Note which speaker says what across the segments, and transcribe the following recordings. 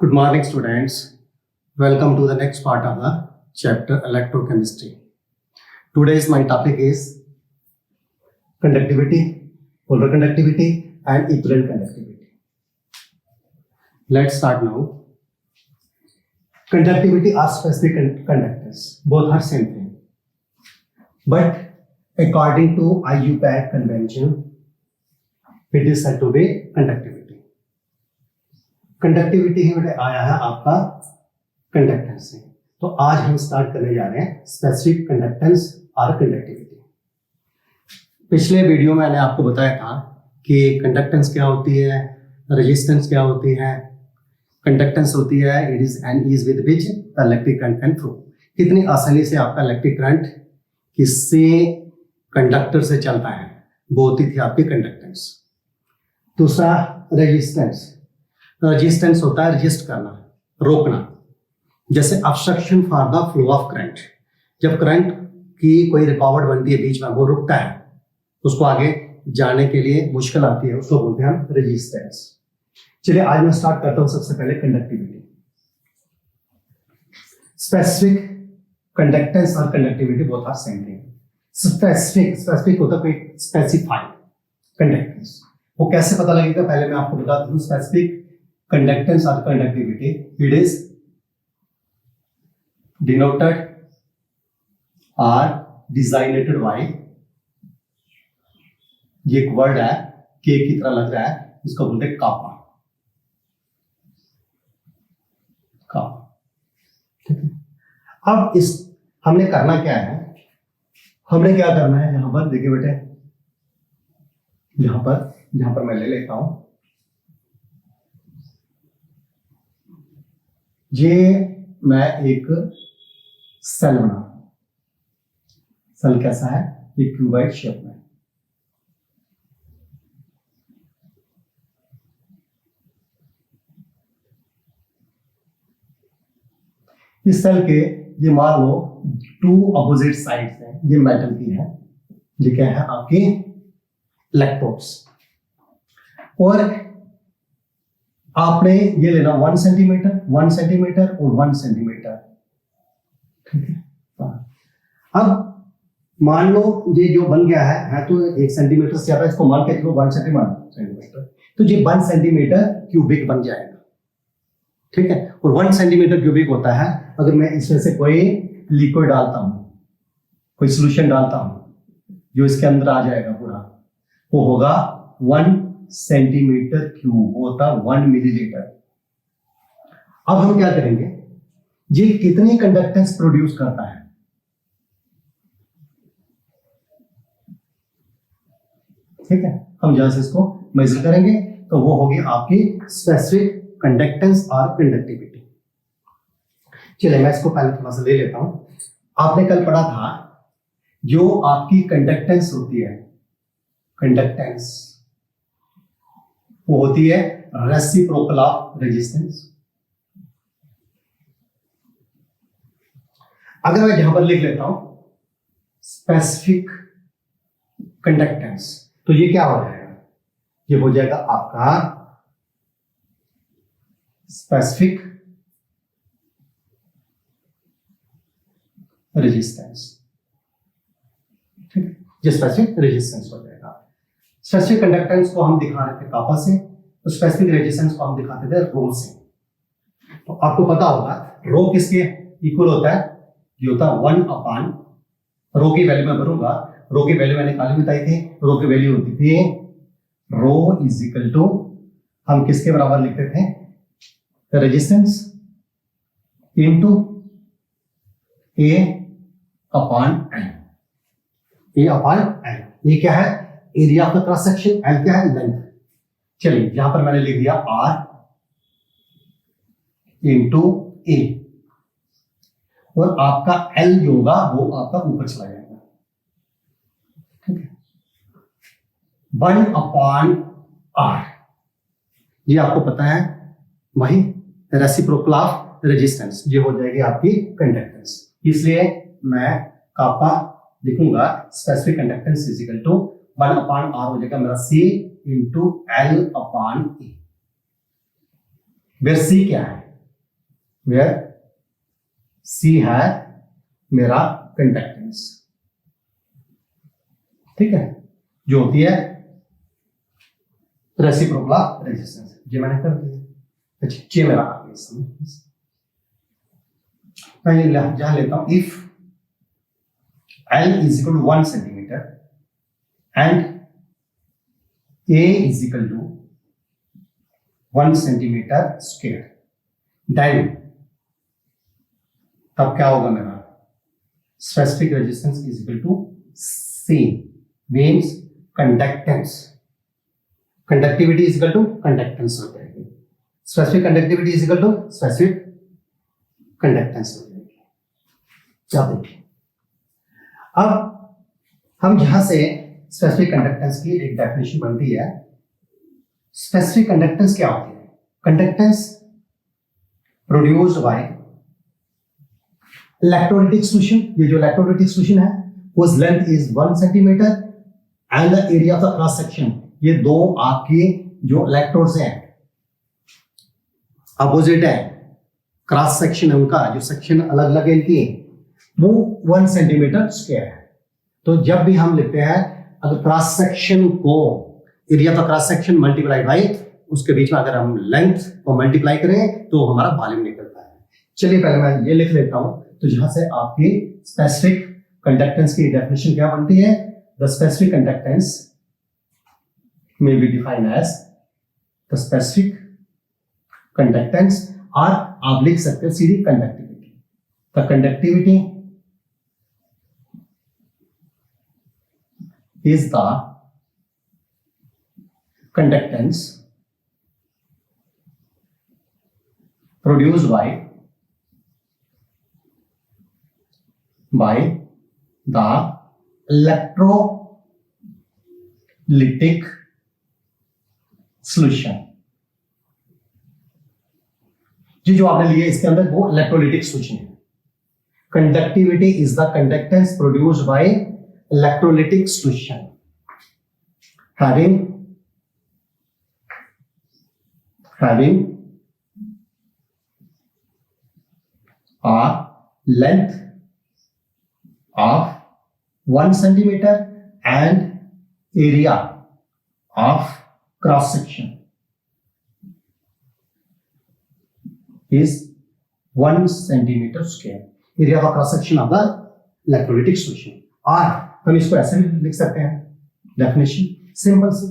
Speaker 1: Good morning, students. Welcome to the next part of the chapter electrochemistry. Today's my topic is conductivity, polar conductivity, and equivalent conductivity. Let's start now. Conductivity are specific conductors. Both are same thing. But according to IUPAC convention, it is said to be conductivity. Conductivity ही बेटा आया है आपका conductance से। तो आज हम start करने जा रहे हैं स्पेसिफिक कंडक्टेंस और कंडक्टिविटी। पिछले वीडियो में मैंने आपको बताया था कि कंडक्टेंस क्या होती है, रेजिस्टेंस क्या होती है। कंडक्टेंस होती है it is an ease with which the electric current can flow. कितनी आसानी से आपका इलेक्ट्रिक करंट किससे कंडक्टर से चलता है, वो होती थी आपकी कंडक्टेंस। दूसरा रेजिस्टेंस। रेजिस्टेंस होता है रेजिस्ट करना, रोकना, जैसे obstruction for the flow of current. जब करंट की कोई रुकावट बनती है बीच में, वो रुकता है, उसको आगे जाने के लिए मुश्किल आती है, उसको बोलते हैं हम रेजिस्टेंस। चलिए आज मैं स्टार्ट करता हूं सबसे पहले कंडक्टिविटी। स्पेसिफिक कंडक्टेंस और conductivity both are same thing. Specific होता है कोई स्पेसिफाइड कंडक्टेंस। वो कैसे पता लगेगा, पहले मैं आपको बता दूं। Specific conductance or conductivity, it is denoted or designated by, ये एक वर्ड है, के की तरह लग रहा है, इसको बोलते हैं कापा। ठीक है। अब इस हमने करना क्या है, हमने क्या करना है, यहां पर देखिए बेटे, यहां पर मैं ले लेता हूं, ये मैं एक सेल बना रहा हूं। सेल कैसा है, ये क्यूबाइड शेप में। इस सेल के ये मान लो टू अपोजिट साइड्स हैं, ये मेटल की है, ये क्या है आपकी इलेक्ट्रोड्स। और आपने ये लेना 1 सेंटीमीटर, 1 सेंटीमीटर और 1 सेंटीमीटर। ठीक है। अब मान लो ये जो बन गया है तो 1 सेंटीमीटर से ज्यादा, इसको मान के चलो 1 सेंटीमीटर, तो ये 1 सेंटीमीटर क्यूबिक बन जाएगा। ठीक है। और 1 सेंटीमीटर क्यूबिक होता है अगर मैं इसमें से कोई लिक्विड डालता हूं, कोई सोल्यूशन डालता हूं, जो इसके अंदर आ जाएगा पूरा, वो होगा 1 सेंटीमीटर क्यूब, होता 1 मिलीलीटर। अब हम क्या करेंगे, ये कितनी कंडक्टेंस प्रोड्यूस करता है, ठीक है, हम जहां से इसको मेजर करेंगे तो वो होगी आपकी स्पेसिफिक कंडक्टेंस और कंडक्टिविटी। चलिए मैं इसको पहले थोड़ा सा ले लेता हूं। आपने कल पढ़ा था जो आपकी कंडक्टेंस होती है, कंडक्टेंस वो होती है रेसिप्रोकल ऑफ रेजिस्टेंस। अगर मैं यहां पर लिख लेता हूं स्पेसिफिक कंडक्टेंस, तो ये क्या हो जाएगा, ये हो जाएगा आपका स्पेसिफिक रेजिस्टेंस। ठीक है, ये स्पेसिफिक रेजिस्टेंस हो जाएगा। स्पेसिफिक कंडक्टेंस को हम दिखा रहे थे कापा से, तो स्पेसिफिक रेजिस्टेंस को हम दिखाते थे रो से। तो आपको पता होगा रो किसके इक्वल होता है, ये होता है 1 अपान, रो की वैल्यू में भरूंगा, रो की वैल्यू मैंने काली बताई थी, रो की वैल्यू होती थी रो इज इक्वल टू, हम किसके बराबर लिखते थे, रेजिस्टेंस इनटू ए अपान एल। ए अपान एल, ये क्या है, area of the cross section, L क्या है, लेंथ। चलिए यहां पर मैंने लिख दिया आर इंटू ए, और आपका एल जो होगा वो आपका ऊपर चला जाएगा। ठीक है, 1 अपॉन आर, ये आपको पता है वही रेसिप्रोकल ऑफ रेजिस्टेंस, ये हो जाएगी आपकी कंडक्टेंस। इसलिए मैं कापा लिखूंगा specific conductance is equal to 1 upon R हो जाएगा मेरा C into L upon A. Where C क्या है, वेयर सी है मेरा कंडक्टेंस, ठीक है, जो होती है रेसिप्रोकल रेजिस्टेंस। ये मैंने कर दिया। अच्छा, ये मेरा आ गया इसमें। मैं ये जहां लेता हूं, if L is equal to 1 centimeter and A is equal to 1 centimeter square, then तब क्या होगा मेरा specific resistance is equal to C, means conductance, conductivity is equal to conductance हो जाएगी, specific conductivity is equal to specific conductance हो जाएगी। क्या देखिए, अब हम यहां से स्पेसिफिक कंडक्टेंस की एक डेफिनेशन बनती है। स्पेसिफिक कंडक्टेंस क्या होती है? Conductance produced by electrolytic solution, ये जो इलेक्ट्रोलाइटिक सॉल्यूशन है whose length is 1 centimeter and the area of the cross section, ये दो आपके जो इलेक्ट्रोड्स हैं अपोजिट है, क्रॉस सेक्शन है उनका, जो सेक्शन अलग अलग है इनकी, वो 1 सेंटीमीटर स्क्वायर है। तो जब भी हम लिखते हैं, अगर क्रॉस सेक्शन को area of cross section multiply by उसके बीच में अगर हम लेंथ को मल्टीप्लाई करें तो हमारा वॉल्यूम निकलता है। चलिए पहले मैं ये लिख लेता हूं, तो जहां से आपकी स्पेसिफिक कंडक्टेंस की डेफिनेशन क्या बनती है, the specific conductance may be defined as the specific conductance, और आप लिख सकते हैं सीधी conductivity. The conductivity is the conductance produced by the electrolytic solution। ये जो आपने लिया इसके अंदर वो इलेक्ट्रोलाइटिक सॉल्यूशन है। Conductivity is the conductance produced bye electrolytic solution having a length of 1 centimeter and area of cross section is 1 centimeter square, area of cross section of the electrolytic solution। और हम इसको ऐसे भी लिख सकते हैं, definition simple सी,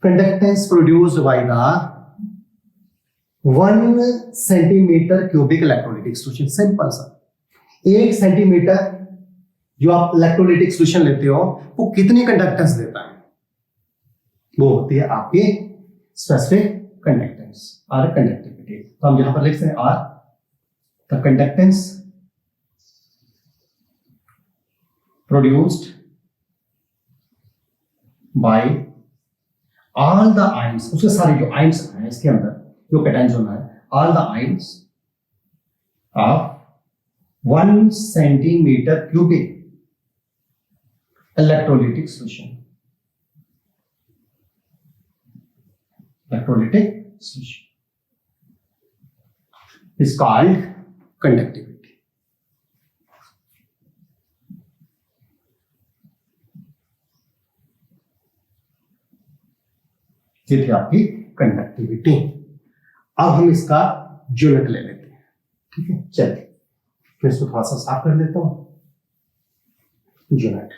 Speaker 1: conductance produced by the 1 centimetre cubic electrolytic solution. Simple सा, 1 सेंटीमीटर जो आप इलेक्ट्रोलाइटिक सॉल्यूशन लेते हो वो कितनी कंडक्टेंस देता है, वो होती है आपकी स्पेसिफिक कंडक्टेंस और कंडक्टिविटी। तो हम यहां पर लिखते हैं R, the conductance produced by all the ions, उसके सारे जो ions हैं इसके अंदर जो कैटायंस होना है, all the ions of 1 centimeter cubic electrolytic solution, electrolytic solution is called conductivity। ये थी आपकी कंडक्टिविटी। अब हम इसका यूनिट ले लेते हैं, ठीक है। चलिए मैं इसको थोड़ा सा साफ कर देता हूं। यूनिट,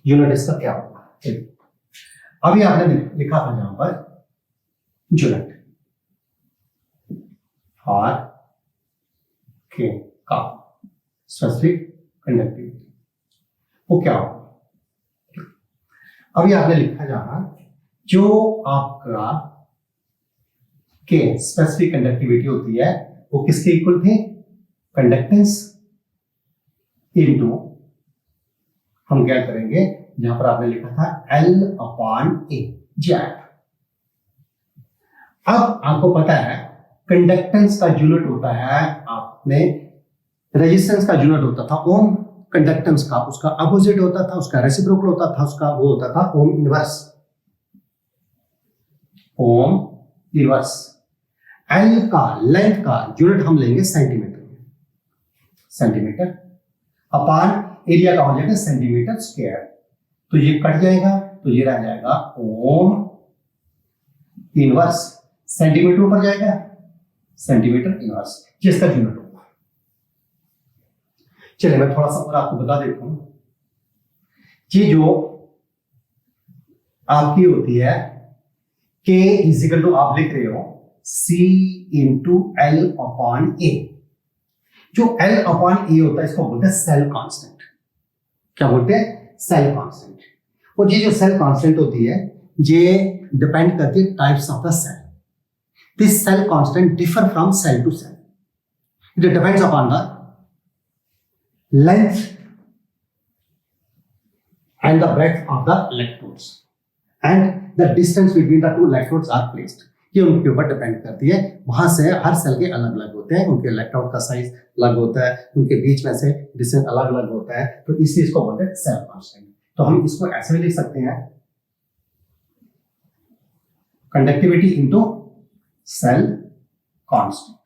Speaker 1: यूनिट इसका क्या होगा, अभी आपने लिखा था जहां पर यूनिट आर के का स्पेसिफिक कंडक्टिविटी, वो क्या होगा। अभी आपने लिखा जहां जो आपका के स्पेसिफिक कंडक्टिविटी होती है वो किसके इक्वल थे, कंडक्टेंस इनटू, हम क्या करेंगे, जहां पर आपने लिखा था L/A जेड। अब आपको पता है कंडक्टेंस का यूनिट होता है, आपने रेजिस्टेंस का यूनिट होता था ओम, कंडक्टेंस का उसका अपोजिट होता था, उसका रेसिप्रोकल होता था, उसका वो होता था ohm inverse. Ohm inverse. L का लेंथ का यूनिट हम लेंगे सेंटीमीटर में, सेंटीमीटर अपान एरिया का हो जाएगा सेंटीमीटर स्क्वायर। तो ये कट जाएगा, तो ये रह जाएगा ओम इनवर्स, सेंटीमीटर ऊपर जाएगा सेंटीमीटर इनवर्स, जिसका यूनिट होगा। चलिए मैं थोड़ा सा और आपको बता देता हूं। ये जो आपकी होती है K इजिकल टू आप लिख रहे हो C इंटू एल अपॉन ए। जो L अपॉन ए होता है इसको बोलते हैं सेल कांस्टेंट। क्या बोलते हैं? Cell constant. और ये जो सेल कांस्टेंट होती है ये डिपेंड करती है types of the cell. This cell constant differ from cell to cell. It depends upon the length and the breadth of the electrodes and the distance between the two electrodes are placed। ये उनके ऊपर depend करती है। वहां से हर cell के अलग अलग होते हैं, उनके इलेक्ट्रोड का साइज अलग होता है, उनके बीच में से डिस्टेंस अलग अलग होता है, तो इसलिए इसको बोलते हैं सेल कांस्टेंट। तो हम इसको ऐसे भी लिख सकते हैं कंडक्टिविटी इनटू सेल कांस्टेंट।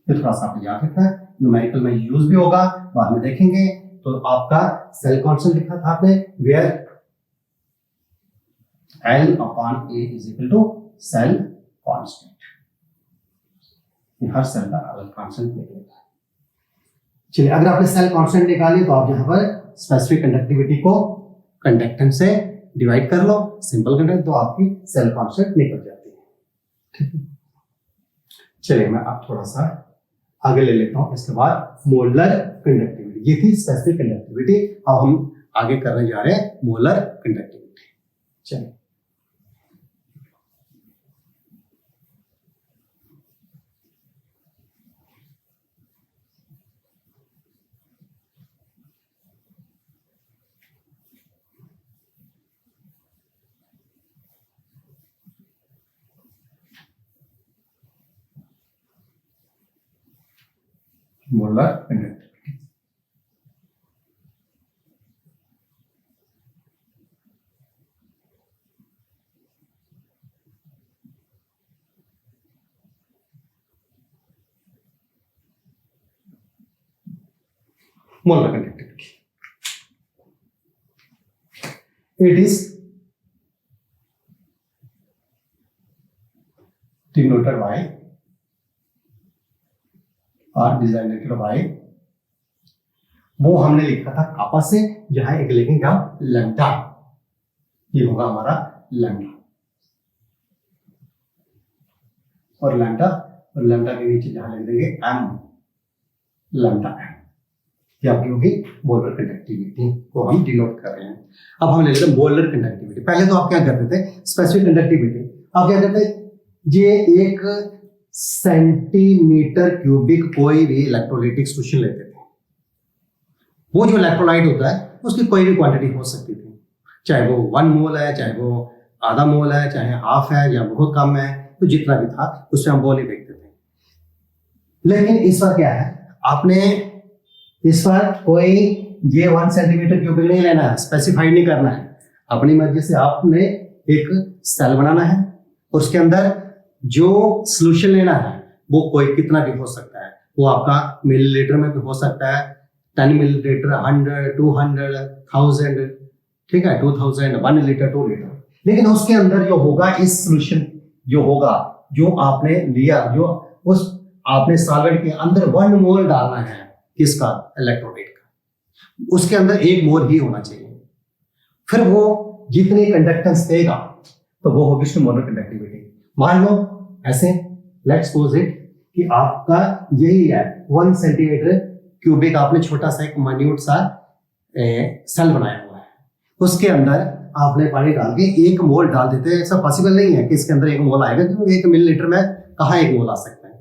Speaker 1: ये थोड़ा सा आपको याद रखना है, न्यूमेरिकल में यूज भी होगा, बाद में देखेंगे। तो आपका सेल कांस्टेंट लिखा था आपने where L upon A is equal to cell constant. हर सेल का अलग कांस्टेंट निकलेगा। चलिए अगर आपने सेल कांस्टेंट निकाली तो आप यहां पर स्पेसिफिक कंडक्टिविटी को कंडक्टेंस से डिवाइड कर लो, सिंपल कंडक्ट, तो आपकी सेल कांस्टेंट निकल जाती है। ठीक है, चलिए मैं अब थोड़ा सा आगे ले लेता हूं। इसके बाद मोलर कंडक्टिविटी, ये थी स्पेसिफिक कंडक्टिविटी। अब हम आगे करने जा रहे हैं मोलर कंडक्टिविटी। चलिए molar conductivity. Molar conductivity, it is denoted by और डिजाइनेटेड बाय, वो हमने लिखा था कापा से, जहां एक लिखेंगे हम लैम्डा। ये होगा हमारा लैम्डा, और लैम्डा के नीचे जहां लिख देंगे एम, लैम्डा एम। ये आपकी होगी मोलर कंडक्टिविटी को हम डिनोट कर रहे हैं। अब हम ले लेते हैं मोलर कंडक्टिविटी। पहले तो आप क्या करते थे स्पेसिफिक कंडक्टिविटी, आप क्या करते, ये एक सेंटीमीटर क्यूबिक कोई भी इलेक्ट्रोलाइटिक सॉल्यूशन लेते थे। वो जो इलेक्ट्रोलाइट होता है उसकी कोई भी क्वांटिटी हो सकती थी, चाहे वो 1 मोल है, चाहे वो आधा मोल है, चाहे हाफ है, या बहुत कम है, तो जितना भी था उससे हम वो नहीं देखते थे। लेकिन इस बार क्या है, आपने इस बार कोई ये 1 सेंटीमीटर क्यूबिक नहीं लेना है, स्पेसिफाई नहीं करना है। अपनी मर्जी से आपने एक सेल बनाना है, उसके अंदर जो सॉल्यूशन लेना है वो कोई कितना भी हो सकता है। वो आपका मिलीलीटर में भी हो सकता है, 10 मिलीलीटर, 100, 200, 1000, ठीक है, 2000, 1 लीटर, 2 लीटर। लेकिन उसके अंदर जो होगा, इस सॉल्यूशन जो होगा, जो आपने लिया, जो उस आपने सॉल्वेंट के अंदर 1 मोल डालना है, किसका, इलेक्ट्रोलाइट का, उसके अंदर 1 मोल ही होना चाहिए। फिर वो जितनी कंडक्टेंस देगा तो वो होगी उसकी मोलर कंडक्टिविटी। मान लो ऐसे, लेट्स सपोज इट कि आपका यही है 1 सेंटीमीटर क्यूबिक, आपने छोटा सा एक माइन्यूट सा सेल बनाया हुआ है, उसके अंदर आपने पानी डाल के 1 मोल डाल देते हैं। ऐसा पॉसिबल नहीं है कि इसके अंदर 1 मोल आएगा, क्योंकि 1 मिलीलीटर में कहाँ 1 मोल आ सकता है,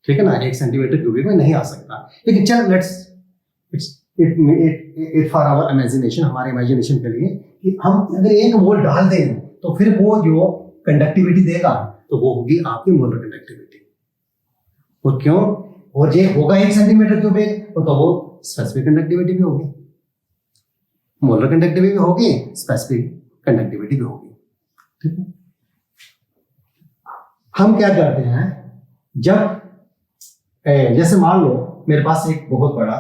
Speaker 1: ठीक है ना, 1 सेंटीमीटर क्यूबिक में नहीं आ सकता। लेकिन चल let's it for our imagination, हमारे इमेजिनेशन के लिए, कि हम अगर 1 मोल डाल दें तो फिर वो जो कंडक्टिविटी देगा तो वो होगी आपकी मोलर कंडक्टिविटी। और क्यों, और ये होगा 1 सेंटीमीटर क्यूबिक, तो वो स्पेसिफिक कंडक्टिविटी भी होगी, मोलर कंडक्टिविटी भी होगी, स्पेसिफिक कंडक्टिविटी भी होगी। ठीक है, हम क्या करते हैं, जब जैसे मान लो मेरे पास एक बहुत बड़ा,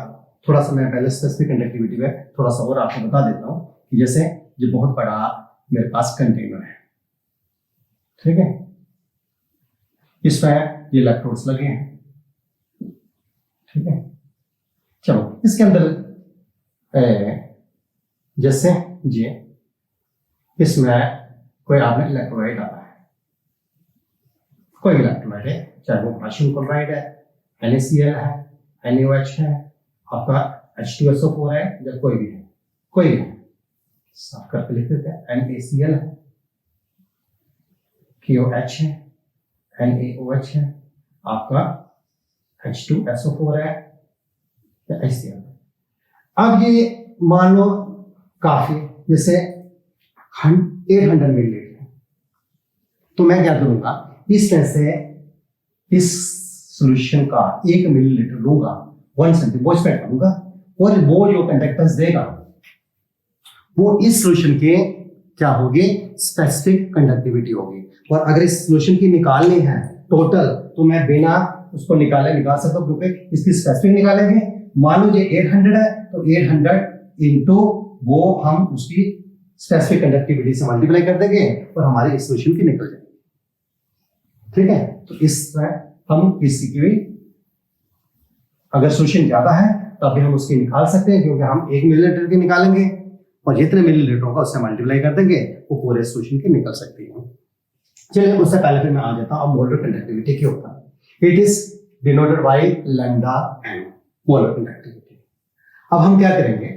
Speaker 1: थोड़ा सा मैं पहले स्पेसिफिक कंडक्टिविटी में थोड़ा सा और आपको बता देता हूं कि जैसे ये बहुत बड़ा मेरे पास कंटेनर है, ठीक है, इसमें ये इलेक्ट्रोड्स लगे हैं, ठीक है। चलो इसके अंदर जैसे ये इसमें कोई आपने इलेक्ट्रोलाइट डाला है, कोई इलेक्ट्रोलाइट है, चाहे वो पोटेशियम क्लोराइड है, NaCl है, NaOH है, आपका H2SO4 है, या कोई भी है, कोई भी है, साफ करके लिख देते हैं, NaCl है, KOH है, NaOH है, आपका H2SO4 है, या HCl। अब ये मान लो काफी, जैसे 800 मिलीलीटर, तो मैं क्या करूंगा, इस तरह से इस सॉल्यूशन का 1 मिलीलीटर लूंगा, 1 सेंटीमीटर वो इसमें डालूंगा, और वो जो कंडक्टेंस देगा वो इस सॉल्यूशन के क्या होगी, स्पेसिफिक कंडक्टिविटी होगी। और अगर इस सॉल्यूशन की निकालनी है टोटल, तो मैं बिना उसको निकाल सकता हूं, क्योंकि इसकी स्पेसिफिक निकालेंगे। मान लो ये 800 है, तो 800 इंटू वो हम उसकी स्पेसिफिक कंडक्टिविटी से मल्टीप्लाई कर देंगे और हमारी इस सॉल्यूशन की निकल जाएगी। ठीक है, तो इस तरह हम इसी की भी, अगर सॉल्यूशन ज्यादा है तो अभी हम उसकी निकाल सकते हैं, क्योंकि हम 1 मिलीलीटर की निकालेंगे और जितने मिलीलीटर होगा उससे मल्टीप्लाई कर देंगे, वो पूरे सॉल्यूशन की निकल सकती है। चलिए उससे पहले फिर मैं आ जाता हूं, अब मोलर कंडक्टिविटी क्या होता है। It is denoted by lambda N, molar conductivity. अब हम क्या करेंगे,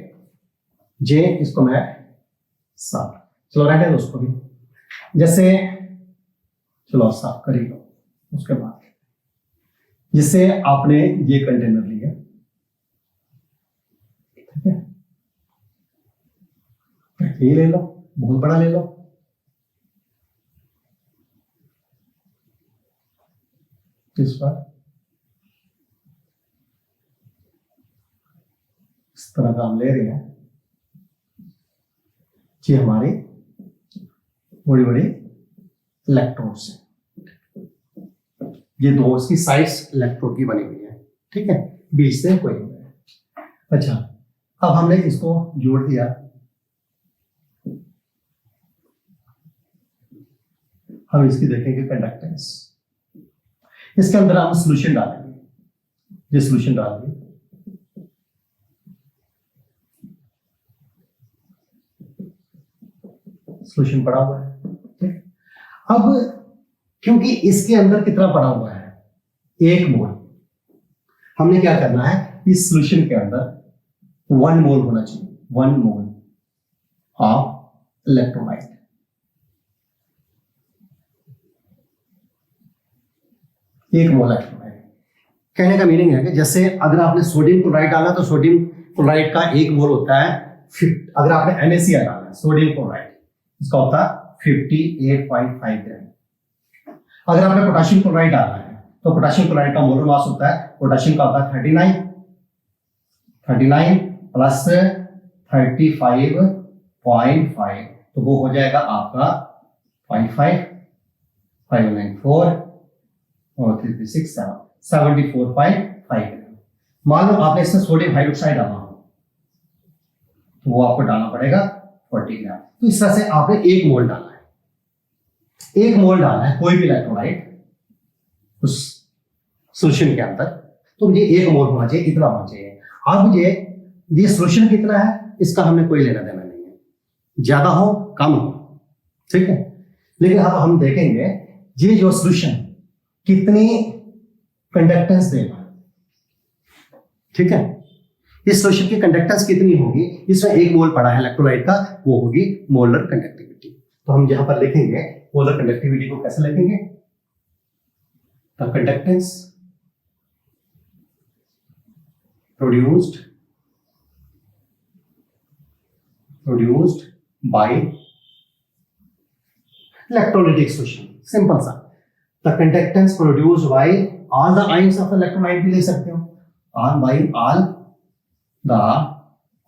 Speaker 1: जे इसको मैं साफ, चलो रहने दो उसको भी, जैसे चलो साफ कर ही लो। उसके बाद जिससे आपने ये कंटेनर लिया, ठीक है, ये ले लो, बहुत बड़ा ले लो, इस पर इस तरह का हम ले रहे हैं, ये हमारी बड़ी बड़ी इलेक्ट्रोड्स हैं, ये दो इसकी साइड्स इलेक्ट्रोड की बनी हुई है, ठीक है, बीच से कोई नहीं है। अच्छा, अब हमने इसको जोड़ दिया, हम इसकी देखेंगे कंडक्टेंस, इसके अंदर हम सॉल्यूशन डालेंगे, ये सॉल्यूशन डाल दिया, सॉल्यूशन पड़ा हुआ है। अब क्योंकि इसके अंदर कितना पड़ा हुआ है, 1 मोल, हमने क्या करना है, इस सॉल्यूशन के अंदर 1 मोल होना चाहिए, 1 मोल ऑफ इलेक्ट्रोलाइट। एक मोल इलेक्ट्रोलाइट कहने का मीनिंग है कि जैसे अगर आपने सोडियम क्लोराइड डाला तो सोडियम क्लोराइड का 1 मोल होता है, अगर आपने NaCl डाला सोडियम क्लोराइड, इसका होता है 58.5 ग्राम। अगर आपने पोटेशियम क्लोराइड डाला है तो पोटेशियम क्लोराइड का मोलर मास होता है, पोटेशियम का होता है 39 प्लस 35.5, तो वो हो जाएगा आपका 55, 594 और 336, 74.5 ग्राम। मान लो आपने इसमें सोडियम हाइड्रोक्साइड डाला हो तो वो आपको डालना पड़ेगा 40 ग्राम। तो इस तरह से आपने 1 मोल डाला है, 1 मोल डाला है कोई भी इलेक्ट्रोलाइट उस सॉल्यूशन के अंदर, तो ये 1 मोल होना चाहिए, इतना होना चाहिए। अब ये सॉल्यूशन कितना है इसका हमें कोई लेना देना नहीं है, ज्यादा हो कम हो, ठीक है। लेकिन अब हम देखेंगे ये जो सॉल्यूशन कितनी कंडक्टेंस देगा, ठीक है, इस सॉल्यूशन की कंडक्टेंस कितनी होगी, इसमें 1 मोल पड़ा है इलेक्ट्रोलाइट का, वो होगी मोलर कंडक्टिविटी। तो हम यहां पर लिखेंगे मोलर कंडक्टिविटी को कैसे लिखेंगे, the conductance produced by electrolytic solution, simple सा, the conductance produced by all the ions of electrolyte भी ले सकते हो, on by all the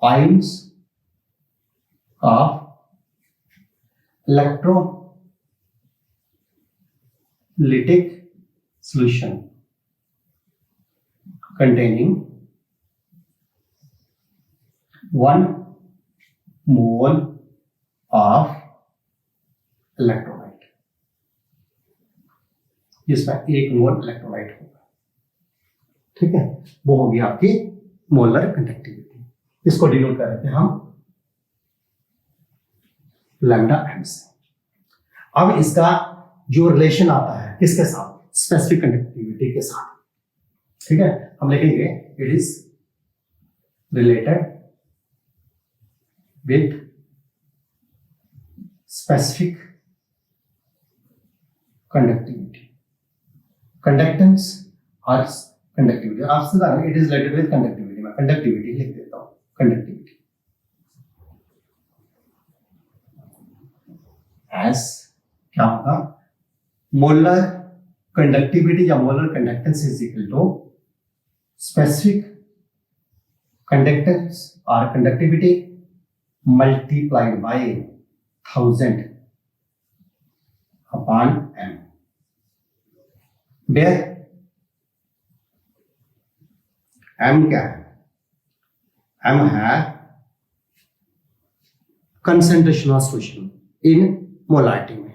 Speaker 1: ions of electrolytic solution containing 1 mole of electrolyte, जिसमें 1 मोल इलेक्ट्रोलाइट होगा। ठीक है, वो होगी आपकी मोलर कंडक्टिविटी। इसको डिनोट कर रहे थे हम लैम्डा एम से। अब इसका जो रिलेशन आता है किसके साथ, स्पेसिफिक कंडक्टिविटी के साथ। ठीक है, हम लिखेंगे it is related with specific conductivity, conductance और कंडक्टिविटी। आपसे it is related with conductivity, मैं कंडक्टिविटी लिख देता हूं, कंडक्टिविटी एस क्या होगा, मोलर कंडक्टिविटी या molar conductance is equal to specific conductance और conductivity multiplied by 1000 upon m, where m क्या है, m है concentration of solution in molarity में।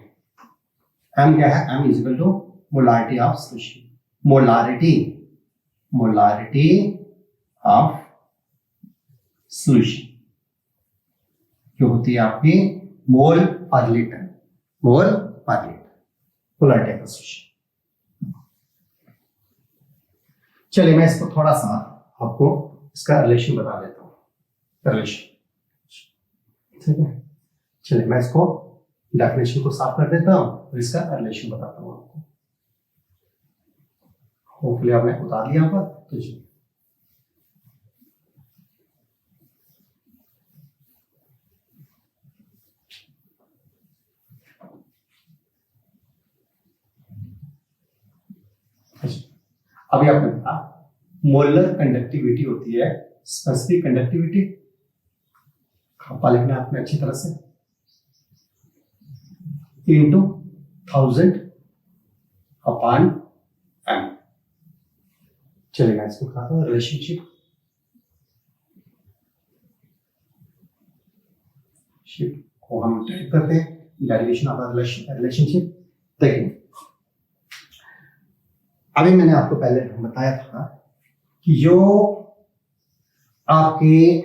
Speaker 1: m क्या है, m is equal to molarity of solution, molarity of solution जो होती है आपकी मोल पर लीटर, मोल पर लीटर, मोलारिटी ऑफ सॉल्यूशन। चलिए मैं इसको थोड़ा सा आपको इसका रिलेशन बता देता हूँ, रिलेशन। ठीक है, चलिए मैं इसको डेफिनेशन को साफ कर देता हूँ और इसका रिलेशन बताता हूँ आपको। होपफुली आपने उतार लिया होगा। तो जी अभी आपने कहा मोलर कंडक्टिविटी होती है स्पेसिफिक कंडक्टिविटी, खप्पा लिखना आपने अच्छी तरह से, इंटू 1000 अपॉन m। चलेगा, इसको बताता हूँ रिलेशनशिप को हम टाइप करते हैं, डेरिवेशन ऑफ रिलेशनशिप। देखिए अभी मैंने आपको पहले बताया था कि जो आपकी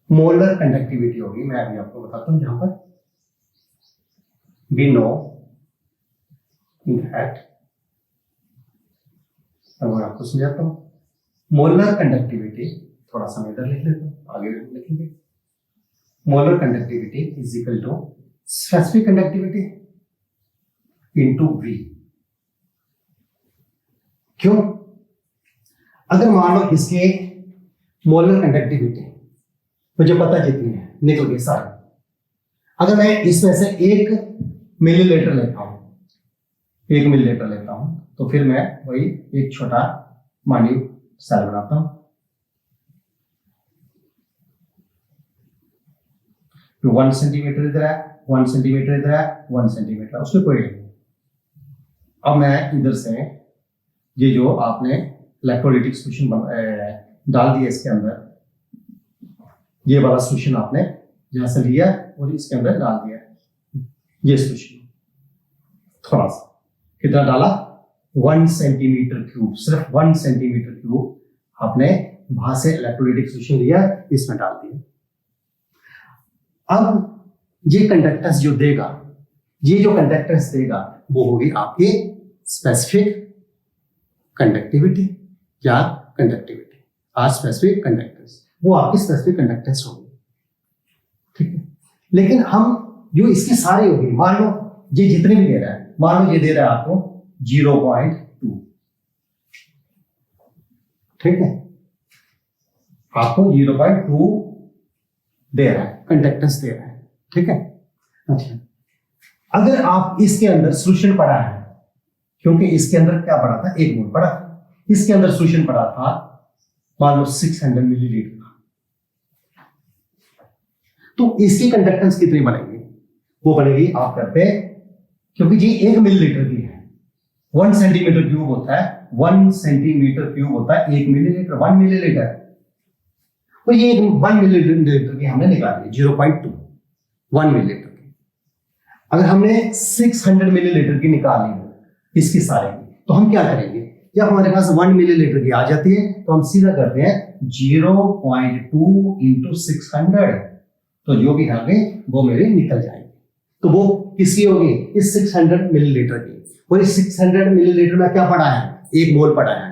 Speaker 1: मोलर कंडक्टिविटी होगी, मैं अभी आपको बताता हूं, यहां पर वी नो दैट, मैं आपको समझाता हूं, मोलर कंडक्टिविटी, थोड़ा सा मैं इधर लिख लेता हूं, आगे लिखेंगे, molar conductivity is equal to specific conductivity into V। क्यों, अगर मान लो इसके मोलर कंडक्टिविटी मुझे पता जितनी है, निकल गई सारी, अगर मैं इसमें से 1 मिलीलीटर लेता हूं, 1 मिलीलीटर लेता हूं, तो फिर मैं वही एक छोटा माइन्यूट सेल बनाता हूं, 1 सेंटीमीटर इधर है, 1 सेंटीमीटर इधर है, 1 सेंटीमीटर, उसमें कोई नहीं। अब मैं इधर से ये जो आपने इलेक्ट्रोलाइटिक सॉल्यूशन डाल दिया इसके अंदर, ये वाला सॉल्यूशन आपने यहां से लिया और इसके अंदर डाल दिया, ये सॉल्यूशन थोड़ा सा कितना डाला, 1 सेंटीमीटर क्यूब, सिर्फ 1 सेंटीमीटर क्यूब आपने वहां से इलेक्ट्रोलाइटिक सॉल्यूशन लिया, इसमें डाल दिया। अब ये कंडक्टेंस जो देगा, ये जो कंडक्टेंस देगा वो होगी आपकी स्पेसिफिक कंडक्टिविटी या कंडक्टिविटी, आज स्पेसिफिक कंडक्टेंस, वो आपकी स्पेसिफिक कंडक्टेंस होगी। ठीक है, लेकिन हम जो इसकी सारी होगी, मान लो ये जितने भी दे रहा है, मान लो ये दे रहा है आपको 0.2, ठीक है, आपको 0.2 दे रहा है, कंडक्टेंस दे रहा है। ठीक है, अच्छा, अगर आप इसके अंदर सॉल्यूशन पड़ा है, क्योंकि इसके अंदर क्या पड़ा था, 1 मोल पड़ा, इसके अंदर सॉल्यूशन पड़ा था मान लो 600 मिलीलीटर का, तो इसकी कंडक्टेंस कितनी बनेगी? वो बनेगी, आप करते हैं, क्योंकि ये 1 मिलीलीटर की है, 1 सेंटीमीटर क्यूब होता है, 1 सेंटीमीटर क्यूब होता है 1 मिलीलीटर, 1 मिलीलीटर। तो ये 1 मिलीलीटर की हमने निकाली 0.2, 1 मिलीलीटर की। अगर हमने 600 मिलीलीटर की निकाली है इसकी सारे की, तो हम क्या करेंगे? जब हमारे पास 1 मिलीलीटर की आ जाती है तो हम सीधा करते हैं 0.2 इंटू 600, तो जो भी आगे वो मेरे निकल जाएंगे। तो वो किसकी होगी? इस 600 मिलीलीटर की। और इस 600 मिलीलीटर में क्या पड़ा है? 1 मोल पड़ा है,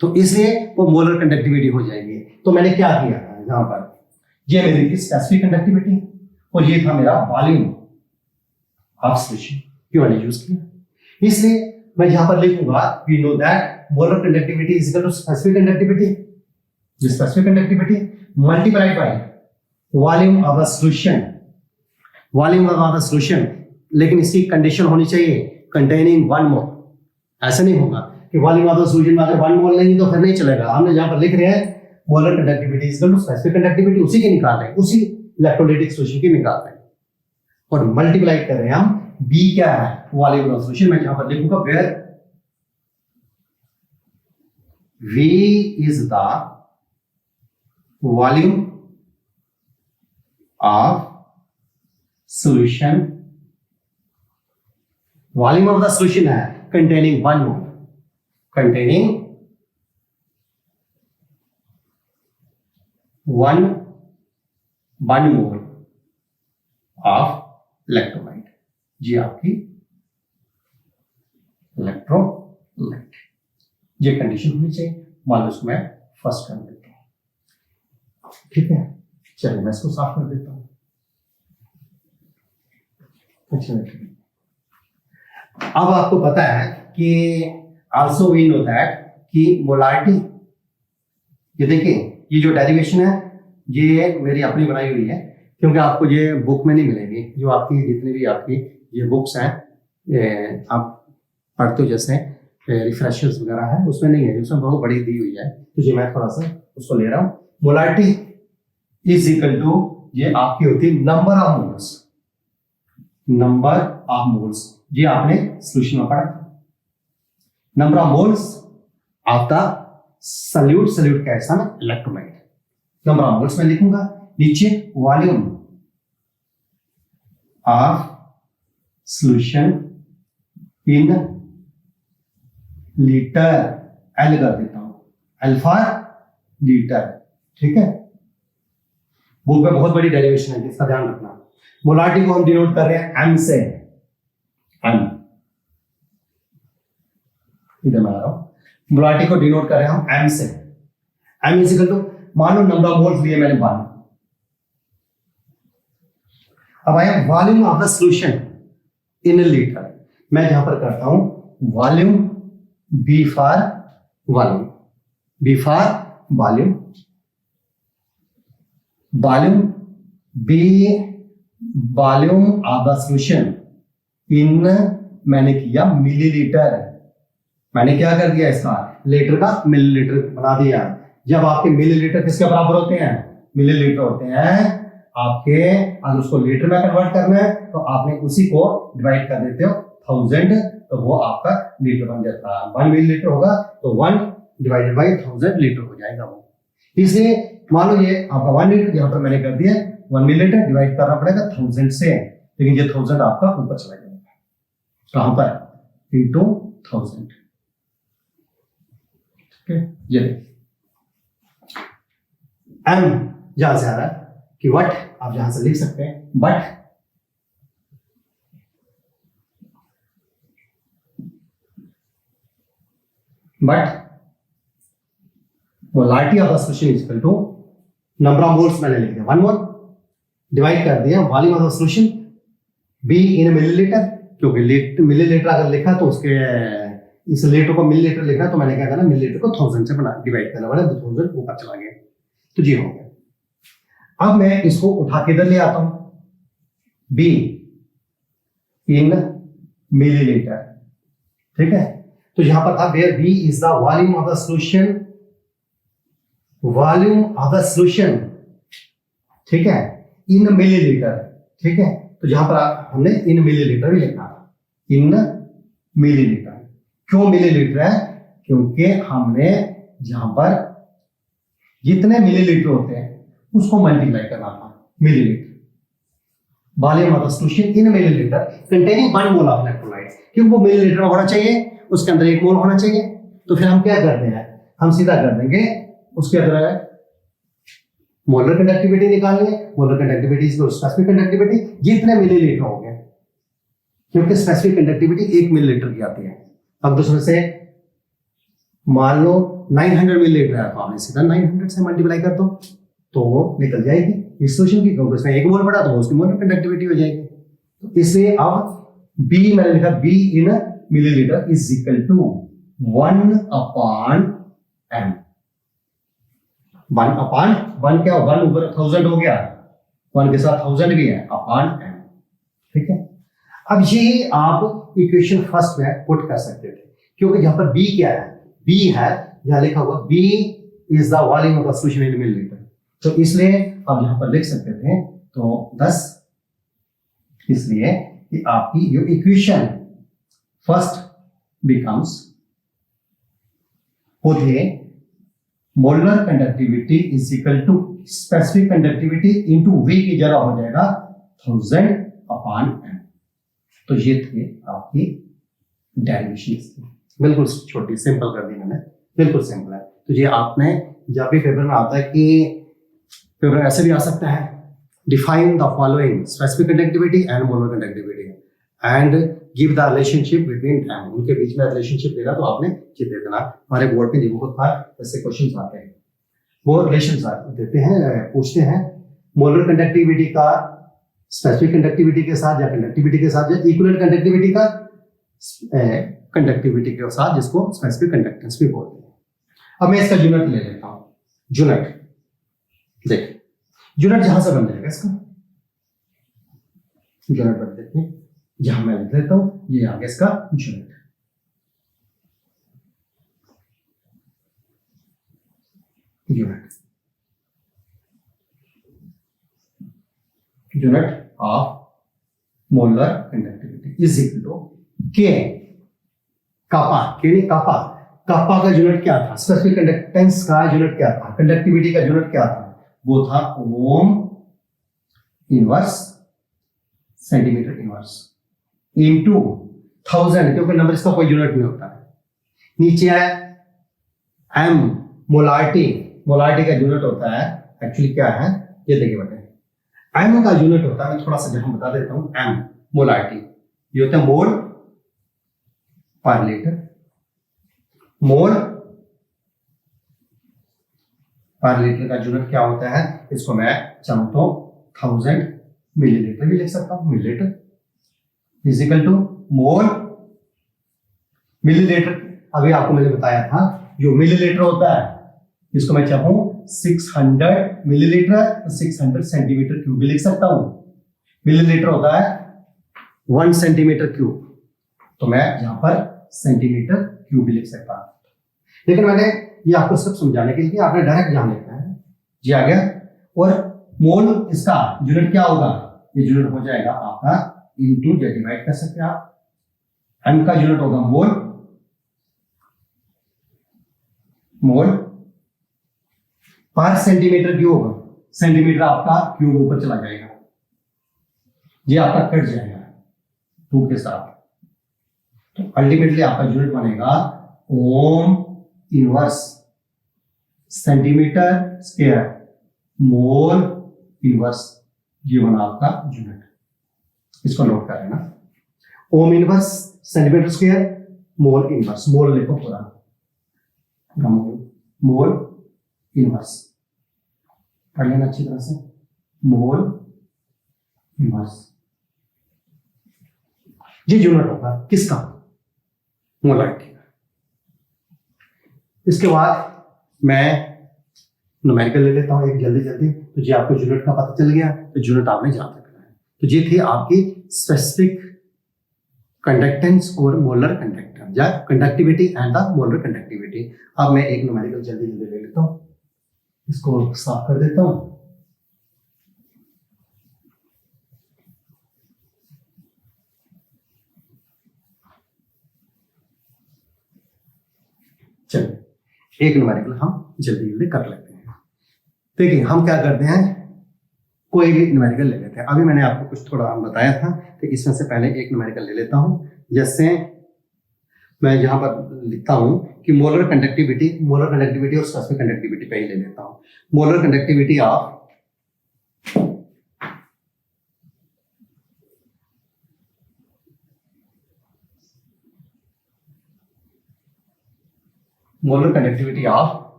Speaker 1: तो इसलिए वो मोलर कंडक्टिविटी हो जाएगी। तो मैंने क्या किया यहाँ पर, ये मेरी स्पेसिफिक कंडक्टिविटी और ये था मेरा वॉल्यूम ऑफ सॉल्यूशन, क्यों मैंने यूज किया। इसलिए मैं यहां पर लिखूंगा, we know that molar conductivity is equal to specific conductivity, the specific conductivity multiplied by volume of the solution, volume of the solution. लेकिन इसकी कंडीशन होनी चाहिए कंटेनिंग 1 मोल। ऐसा नहीं होगा कि वॉल्यूम ऑफ द सॉल्यूशन में अगर 1 मोल नहीं तो फिर नहीं चलेगा। हमने जहां पर लिख रहे हैं molar conductivity is equal to specific conductivity, उसी की निकाल रहे हैं, उसी इलेक्ट्रोलाइटिक सॉल्यूशन की निकाल रहे हैं और मल्टीप्लाई कर रहे हैं हम। B क्या है? Volume of solution. मैं यहां पर लिखूंगा where V is the volume of solution, volume of the solution है containing 1 mole, containing 1 mole of electrolyte. जी आपकी इलेक्ट्रोलाइट, ये कंडीशन होनी चाहिए। मान लो इसको मैं फर्स्ट कर देता हूं, ठीक है। चलिए मैं इसको साफ कर देता हूं। अब आपको पता है कि आल्सो वी नो दैट कि मोलारिटी, ये देखिए ये जो डेरिवेशन है ये मेरी अपनी बनाई हुई है, क्योंकि आपको ये बुक में नहीं मिलेगी। जो आपकी जितनी भी आपकी ये बुक्स हैं, आप पढ़ते हो जैसे रिफ्रेशर्स वगैरह है, उसमें नहीं है, उसमें बहुत बड़ी दी हुई है, तो ये मैं थोड़ा सा उसको ले रहा हूँ। मोलारिटी इज इक्वल टू, ये आपकी होती है number of moles, number of moles, ये आपने सॉल्यूशन में पढ़ा था। Number of moles of the solute, solute का ऐसा ना इलेक्ट्रोलाइट, नंबर ऑफ मोल्स में लिखूंगा। नीचे volume of solution in litre, L कर देता हूं, एल फॉर लीटर, ठीक है। बुक में बहुत बड़ी डेरिवेशन है जिसका ध्यान रखना। मोलारिटी को हम डिनोट कर रहे हैं एम से, एम, इधर मैं आ रहा हूं। मोलारिटी को डिनोट कर रहे हैं हम एम से। एम इज इक्वल टू, मान लो नंबर ऑफ मोल्स लिए मैंने 1। अब आया volume of the solution in litre. मैं जहां पर करता हूं volume, V for volume, V for volume, volume V volume of the solution in, मैंने किया मिलीलीटर, मैंने क्या कर दिया इसका लीटर का मिलीलीटर बना दिया। जब आपके मिलीलीटर किसके बराबर होते हैं? मिलीलीटर होते हैं आपके। अगर उसको लीटर में कन्वर्ट करना है तो आपने उसी को डिवाइड कर देते हो 1000, तो वो आपका लीटर बन जाता है। 1 मिलीलीटर होगा तो 1 डिवाइडेड बाई 1000 लीटर हो जाएगा वो। इसलिए मान लो ये आपका 1 लीटर, यहां पर मैंने कर दिया 1 मिलीलीटर, डिवाइड करना पड़ेगा 1000 से, लेकिन ये 1000 आपका ऊपर चला जाएगा, कहां पर? इंटू 1000, ठीक है। ये एम जहां से आ रहा है कि वट, आप जहां से लिख सकते हैं but, molarity of the solution is equal to number of moles, मैंने लिख दिया 1 मोल, डिवाइड कर दिया volume of the solution V in millilitre, क्योंकि मिलीलीटर अगर लिखा तो उसके इस लीटर को मिलीलीटर लिखना, तो मैंने क्या करना मिलीलीटर को 1000 से बना डिवाइड करना पड़ा, 2000 ऊपर चला गया, तो जी हो गया। अब मैं इसको उठा के इधर ले आता हूं, be in volume of the solution, ठीक है, इन मिलीलीटर, ठीक है। तो जहां पर हमने इन मिलीलीटर भी लिखा, इन मिलीलीटर। क्यों मिलीलीटर है? क्योंकि हमने जहां पर जितने मिलीलीटर होते हैं उसको मल्टीप्लाई करना था, millilitre. Volume of the solution in millilitre containing 1 mole of electrolyte, क्योंकि वो मिलीलीटर में होना चाहिए, उसके अंदर 1 मोल होना चाहिए। तो फिर हम क्या करते हैं, हम सीधा कर देंगे उसके अंदर मोलर कंडक्टिविटी निकालनी है, molar conductivity is specific conductivity, जितने मिलीलीटर हो गए, क्योंकि स्पेसिफिक कंडक्टिविटी 1 मिलीलीटर की आती है। अब दूसरे से मान लो 900 मिलीलीटर है, तो आपने सीधा 900 से मल्टीप्लाई कर दो तो वो निकल जाएगी इस सॉल्यूशन की, क्योंकि उसमें 1 मोल पड़ा तो उसकी मोलर कंडक्टिविटी हो जाएगी। तो इसलिए अब बी मैंने लिखा, V in millilitre is equal to 1/m। 1/1 क्या हो, 1 ऊपर 1000 हो गया, 1 के साथ 1000 भी है, अपॉन m, ठीक है। अब ये आप इक्वेशन फर्स्ट में पुट कर सकते थे, क्योंकि यहां पर b क्या है, b है, यहां लिखा हुआ b is the volume of the solution in millilitre, तो इसलिए आप यहां पर लिख सकते थे तो 10, इसलिए कि आपकी जो इक्वेशन फर्स्ट बिकम्स होते molar conductivity is equal to specific conductivity into v की जगह हो जाएगा 1000/m। तो ये थे आपकी डेरिवेशन, बिल्कुल छोटी सिंपल कर दी मैंने, बिल्कुल सिंपल है। तो ये आपने जब भी पेपर में आता है कि पेपर ऐसे भी आ सकता है, define the following specific conductivity and molar conductivity and give the relationship between them, उनके बीच में रिलेशनशिप देगा तो आपने ये दे देना। हमारे बोर्ड पे बहुत बार ऐसे क्वेश्चंस आते हैं, वो रिलेशंस देते हैं, पूछते हैं मोलर कंडक्टिविटी का स्पेसिफिक कंडक्टिविटी के साथ या कंडक्टिविटी के साथ, या इक्विवेलेंट कंडक्टिविटी का कंडक्टिविटी के साथ, जिसको स्पेसिफिक कंडक्टेंस भी बोलते हैं। अब मैं इसका यूनिट ले लेता हूं, यूनिट देखिए, यूनिट जहां से बन जाएगा इसका यूनिट बन, देखिए जहां मैं लिख देता हूं, ये आ गया इसका unit. Unit of molar conductivity is equal to K kappa, के नहीं कापा, कापा का यूनिट क्या था, स्पेसिफिक कंडक्टेंस का यूनिट क्या था, कंडक्टिविटी का यूनिट क्या था, वो था ओम इनवर्स सेंटीमीटर इनवर्स इनटू 1000, क्योंकि नंबर इसका कोई यूनिट नहीं होता है। नीचे है एम, मोलारिटी, मोलारिटी का यूनिट होता है एक्चुअली क्या है, ये देखिए बेटे, एम का यूनिट होता है, मैं थोड़ा सा जहां बता देता हूं, एम मोलारिटी ये होता है मोल पर लीटर, मोल पर लीटर का यूनिट क्या होता है, इसको मैं चाहूं तो 1000 मिलीलीटर भी लिख सकता हूं, millilitre is equal to mole millilitre. अभी आपको मैंने बताया था जो मिलीलीटर होता है इसको मैं चाहूं 600 मिलीलीटर, 600 सेंटीमीटर क्यूब भी लिख सकता हूं। मिलीलीटर होता है 1 सेंटीमीटर क्यूब, तो मैं यहां पर सेंटीमीटर क्यूब भी लिख सकता हूं। लेकिन मैंने ये आपको सब समझाने के लिए आपने डायरेक्ट जान लेना है, जी आ गया। और मोल इसका यूनिट क्या होगा, ये यूनिट हो जाएगा आपका इनटू, या डिवाइड कर सकते हैं आप, एम का यूनिट होगा मोल, मोल पर सेंटीमीटर क्यूब, सेंटीमीटर आपका क्यूब ऊपर चला जाएगा, ये आपका कट जाएगा 2 के साथ, तो अल्टीमेटली आपका यूनिट बनेगा ohm inverse centimetre square mole inverse, ये बना आपका यूनिट, इसको नोट कर लेना। Ohm inverse centimetre square mole inverse, mole लिखो पूरा, मोल इनवर्स पढ़ लेना अच्छी तरह से, मोल इनवर्स, ये यूनिट होगा किसका, मोलारिटी का। इसके बाद मैं न्यूमेरिकल ले लेता हूं एक जल्दी जल्दी, तो जी आपको यूनिट का पता चल गया, तो यूनिट आपने याद रखना है। तो ये थी आपकी स्पेसिफिक कंडक्टेंस और मोलर कंडक्टेंस, या conductivity and the molar conductivity. अब मैं एक न्यूमेरिकल जल्दी जल्दी ले लेता हूं, इसको साफ कर देता हूं। चलिए एक न्यूमेरिकल हम जल्दी जल्दी कर लेते हैं। देखिए हम क्या करते हैं, कोई भी न्यूमेरिकल ले लेते हैं। अभी मैंने आपको कुछ थोड़ा बताया था, तो इसमें से पहले एक न्यूमेरिकल ले लेता हूं। जैसे मैं यहाँ पर लिखता हूं कि मोलर कंडक्टिविटी और स्पेसिफिक कंडक्टिविटी पे ही ले लेता हूं। मोलर कंडक्टिविटी ऑफ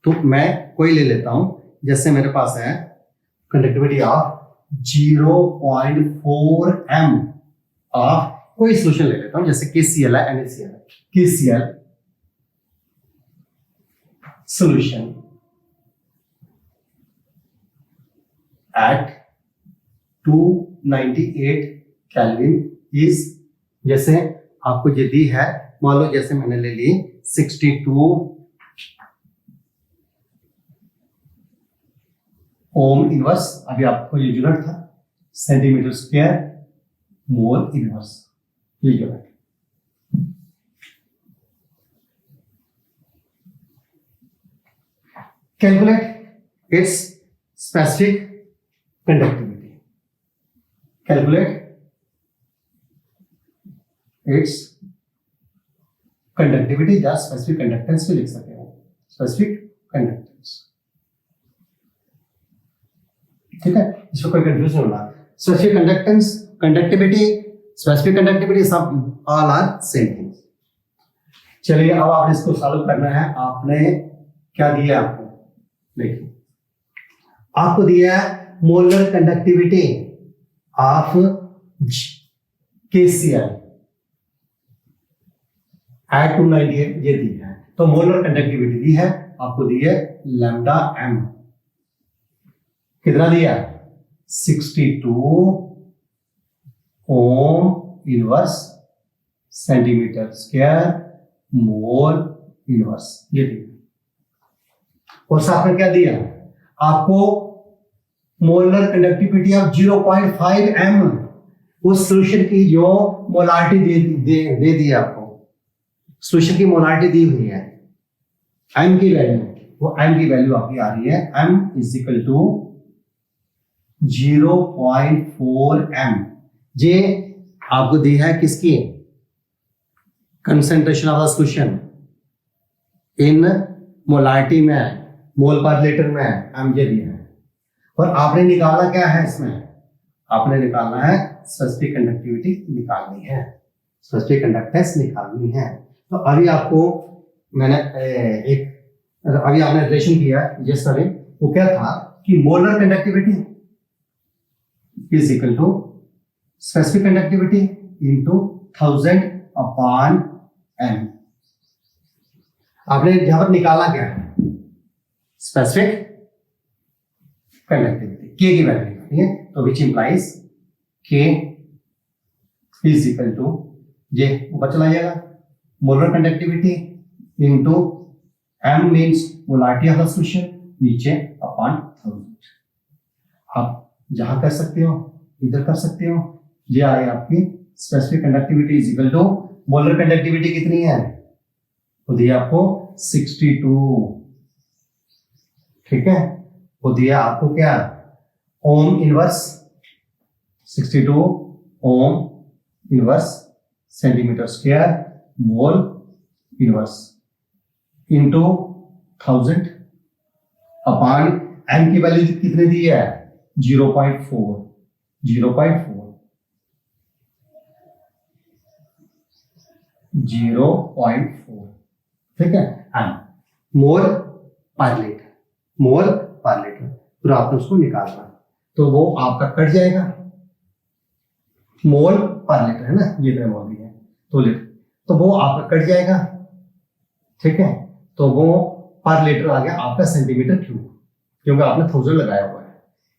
Speaker 1: तो मैं कोई ले लेता हूं। जैसे मेरे पास है कंडक्टिविटी ऑफ 0.4 m ऑफ कोई सोल्यूशन ले लेता हूं, जैसे KCl है, NaCl है। KCl solution at 298 Kelvin is, जैसे आपको ये दी है, मान लो जैसे मैंने ले ली 62 ओम इनवर्स, अभी आपको ये यूनिट था सेंटीमीटर स्क्वायर मोल इनवर्स, ये unit. Calculate its specific conductivity. Calculate its conductivity या specific conductance भी लिख सकते हैं, specific conductance। ठीक है, इसमें कोई कंफ्यूजन नहीं होना। Specific conductance, conductivity, specific conductivity सब all are same things। चलिए अब आपने इसको सॉल्व करना है। आपने क्या दिया आपको, देखिए आपको दिया है molar conductivity of KCl at 298, ये दी है। तो मोलर कंडक्टिविटी दी है आपको, दी है लैम्डा m। कितना दिया, 62 ओम inverse centimetre square mole inverse, ये दी। और साथ में क्या दिया आपको, मोलर कंडक्टिविटी ऑफ 0.5 m, उस सोल्यूशन की जो मोलारिटी दे दी आपको, सोल्यूशन की मोलारिटी दी हुई है m की वैल्यू, वो m की वैल्यू आपकी आ रही है m is equal to 0.4 m। ये आपको दी है किसकी, concentration of the solution in molarity में, मोल पर लीटर में m ये दिया है। और आपने निकाला क्या है, इसमें आपने निकालना है स्पेसिफिक कंडक्टिविटी निकालनी है, स्पेसिफिक कंडक्टेंस निकालनी है। तो अभी आपको मैंने अभी आपने रिलेशन किया जिस तरह, वो क्या था कि molar conductivity is equal to specific conductivity into 1000 upon m। आपने यहां पर निकाला क्या है, स्पेसिफिक कंडक्टिविटी K की वैल्यू निकालनी है। तो which implies K is equal to, ये ऊपर चला जाएगा molar conductivity into m means molarity of the solution, नीचे अपॉन 1000। आप जहां कर सकते हो इधर कर सकते हो। ये आई आपकी specific conductivity is equal to molar conductivity कितनी है, वो दिया आपको 62, ठीक है। वो दिया आपको क्या, ओम इनवर्स 62 ओम inverse centimetre square mole inverse into 1000 upon m की वैल्यू कितने दी है, 0.4 ठीक है। m मोल पर लीटर, मोल पर लीटर, फिर आपने उसको निकालना, तो वो आपका कट जाएगा, मोल पर लीटर है ना, ये तो मोल है तो लीटर, तो वो आपका कट जाएगा, ठीक है। तो वो पर लीटर आ गया आपका सेंटीमीटर क्यूब, क्योंकि आपने 1000 लगाया हुआ है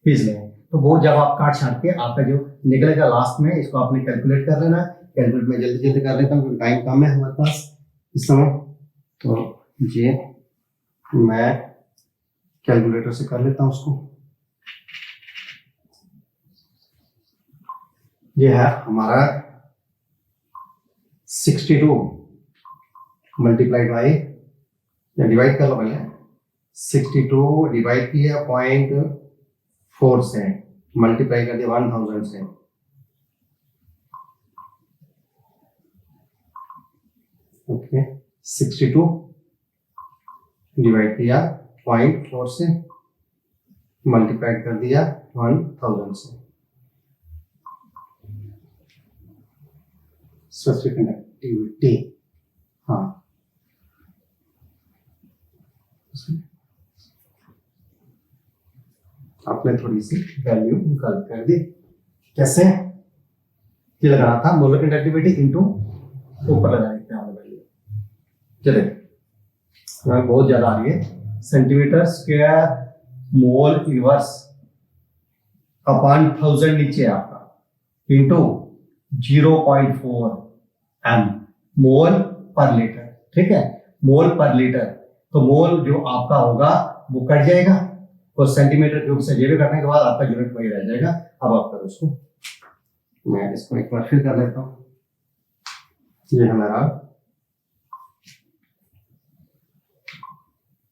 Speaker 1: इसलिए। तो वो जब आप काट छाट के आपका जो निकलेगा लास्ट में, इसको आपने कैलकुलेट कर लेना। कैलकुलेट में जल्दी जल्दी कर लेता हूँ क्योंकि टाइम कम है हमारे पास इस समय। तो ये मैं कैलकुलेटर से कर लेता हूं उसको। ये है हमारा 62 मल्टीप्लाइड बाई, या डिवाइड कर लो पहले, 62 डिवाइड किया 0.4 से, मल्टीप्लाई कर दिया 1000 से, ओके 62 डिवाइड किया 0.4 से, मल्टीप्लाई कर दिया 1000 से। स्पेसिफिक कंडक्टिविटी, हाँ आपने थोड़ी सी वैल्यू गलत कर दी। कैसे? ये लगाना था मोलर कंडक्टिविटी इनटू, ऊपर लगा देते हैं वैल्यू। चलिए बहुत ज्यादा आ रही है, centimetre square mole inverse upon 1000 नीचे आपका इंटू 0.4 m मोल पर लीटर। ठीक है, मोल पर लीटर, तो मोल जो आपका होगा वो कट जाएगा और सेंटीमीटर क्यूब से जेबे करने के बाद आपका यूनिट वही रह जाएगा। अब आप करो उसको, मैं इसको एक बार फिर कर लेता हूं। ये हमारा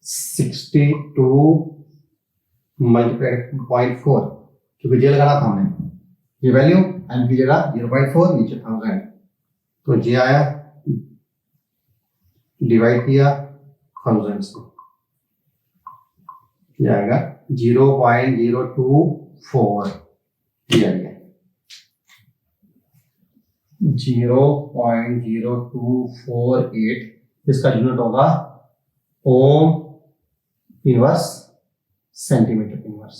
Speaker 1: 62 मल्टीप्लाइड 0.4, क्योंकि जे लगाना था हमने, ये वैल्यू एम की जगह 0.4 नीचे 1000, तो जे आया डिवाइड किया 1000 से, ये आएगा 0.024, ये आएगा 0.0248, इसका यूनिट होगा ओम इनवर्स सेंटीमीटर इनवर्स।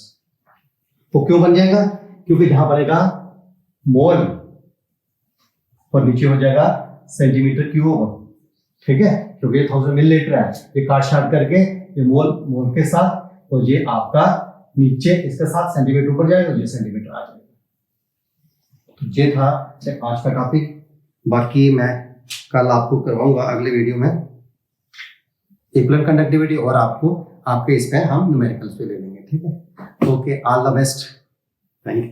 Speaker 1: तो क्यों बन जाएगा? क्योंकि जहां बनेगा मोल और नीचे हो जाएगा सेंटीमीटर क्यूब। ठीक है, क्योंकि 1000 मिलीलीटर है, ये काट छाट करके ये मोल के साथ, तो ये आपका नीचे इसके साथ सेंटीमीटर ऊपर जाएगा, ये सेंटीमीटर आ जाएगा। तो ये था आज का टॉपिक। बाकी मैं कल आपको करवाऊंगा अगले वीडियो में इक्विवेलेंट कंडक्टिविटी, और आपको आपके इस पे हम न्यूमेरिकल्स पे ले लेंगे। ठीक है, okay, all the best, thank you.